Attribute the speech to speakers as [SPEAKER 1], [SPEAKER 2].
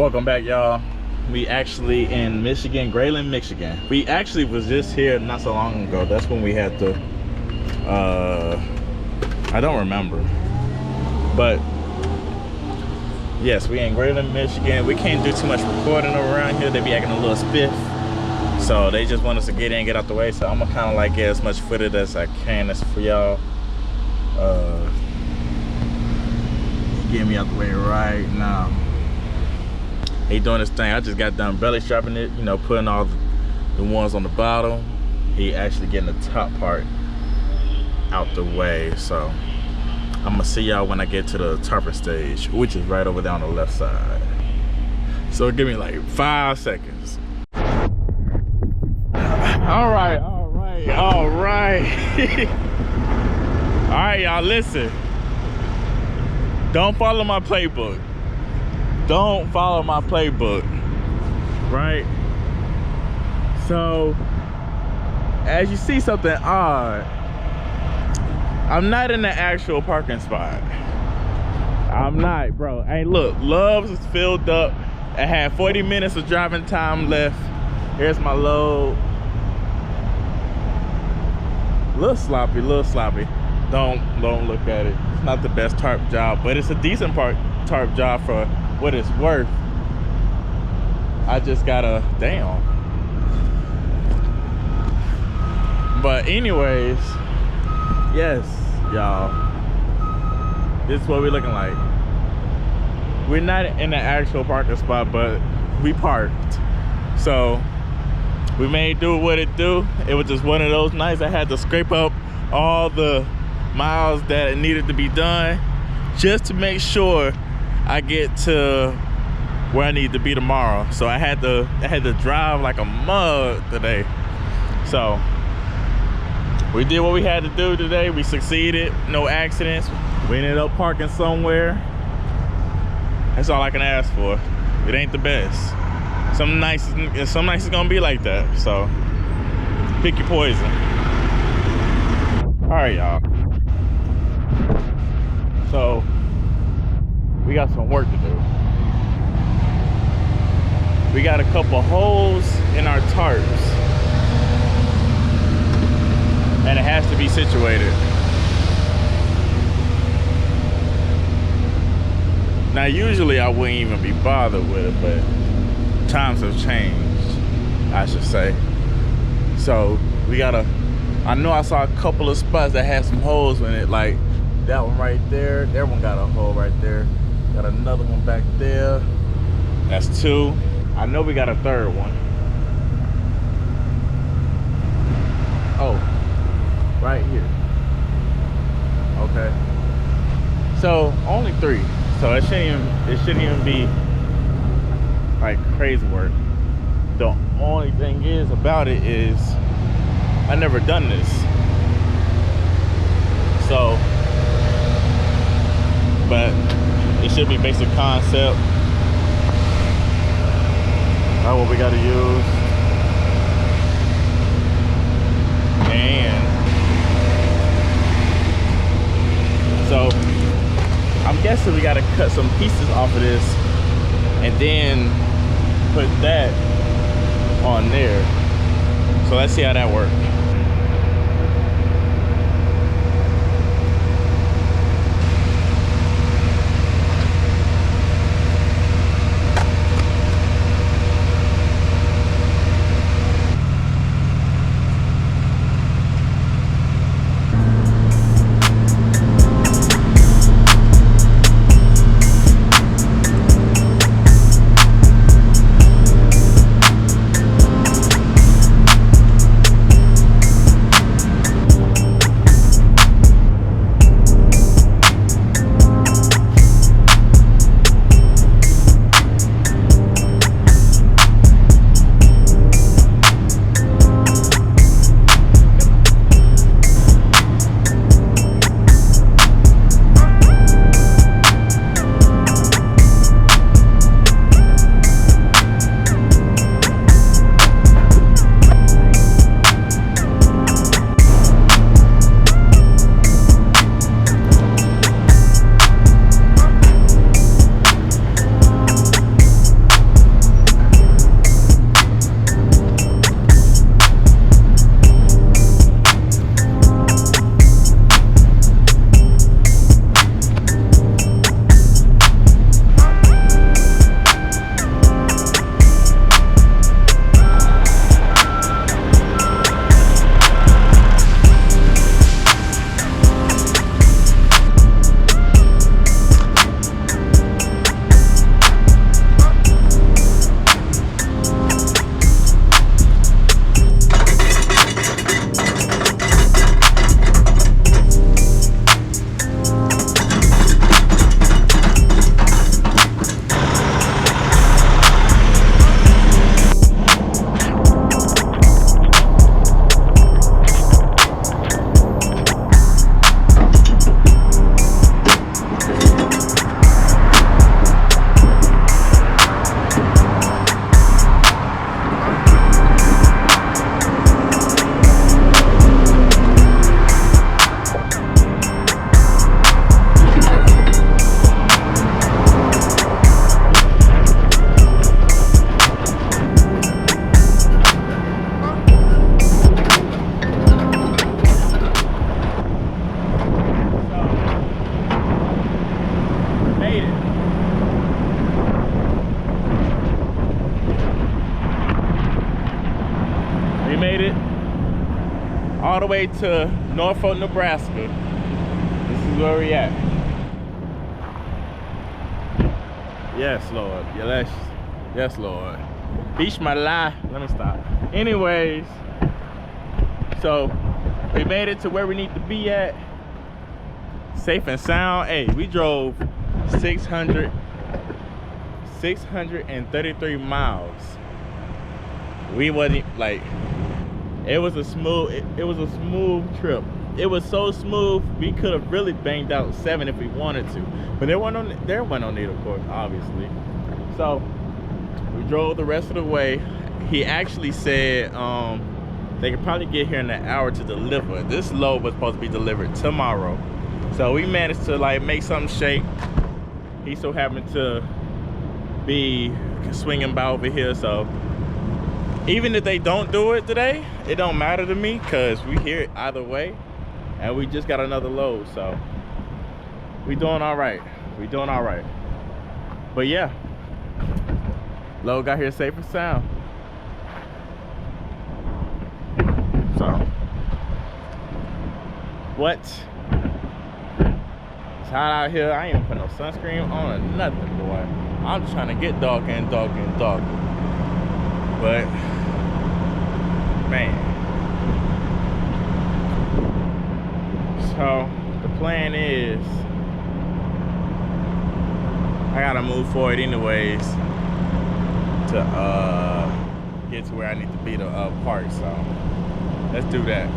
[SPEAKER 1] Welcome back, y'all. We actually in Michigan, Grayling, Michigan. We actually was just here not so long ago. That's when we had the I don't remember, but yes, we in Grayling, Michigan. We can't do too much recording around here. They be acting a little spiff, so they just want us to get in, get out the way. So I'm gonna kind of like get as much footage as I can as for y'all. Get me out the way right now. He doing his thing. I just got done belly strapping it, you know, putting all the ones on the bottom. He actually getting the top part out the way. So I'm gonna see y'all when I get to the tarping stage, which is right over there on the left side. So give me like 5 seconds. All right. All right, y'all, listen. Don't follow my playbook. Don't follow my playbook, right? So, as you see something odd, I'm not in the actual parking spot. I'm not, bro. Hey, look, Love's is filled up. I had 40 minutes of driving time left. Here's my load. Little sloppy. Don't look at it. It's not the best tarp job, but it's a decent tarp job for what it's worth. I just gotta, damn. But anyways, yes, y'all, this is what we're looking like. We're not in the actual parking spot, but we parked. So we made do what it do. It was just one of those nights I had to scrape up all the miles that needed to be done just to make sure I get to where I need to be tomorrow. So I had to drive like a mug today. So we did what we had to do today. We succeeded, no accidents. We ended up parking somewhere. That's all I can ask for. It ain't the best. Some nights is gonna be like that. So pick your poison. All right, y'all. So we got some work to do. We got a couple holes in our tarps, and it has to be situated. Now, usually I wouldn't even be bothered with it, but times have changed, I should say. So we gotta, I know I saw a couple of spots that had some holes in it, like that one right there. That one got a hole right there. Got another one back there. That's 2. I know we got a 3rd one. Oh, right here. Okay. So only 3. So it shouldn't even be like crazy work. The only thing is about it is I never done this. So, but it should be basic concept. That's what we gotta use. And so I'm guessing we gotta cut some pieces off of this and then put that on there. So let's see how that works. all the way to Norfolk, Nebraska. This is where we at. Yes, Lord. Yes, Lord. Beach my lie. Let me stop. Anyways, so we made it to where we need to be at. Safe and sound. Hey, we drove 633 miles. We wasn't like, it was a smooth trip. It was so smooth we could have really banged out 7 if we wanted to, but there wasn't no need, of course, obviously. So we drove the rest of the way. He actually said they could probably get here in an hour to deliver. This load was supposed to be delivered tomorrow, so we managed to like make something shake. He so happened to be swinging by over here, so even if they don't do it today, it don't matter to me because we here either way, and we just got another load, so we doing all right. But yeah, load got here safe and sound. So what? It's hot out here. I ain't even put no sunscreen on or nothing, boy. I'm just trying to get darker and darker and darker. But man, so the plan is I gotta move forward anyways to get to where I need to be to park. So let's do that.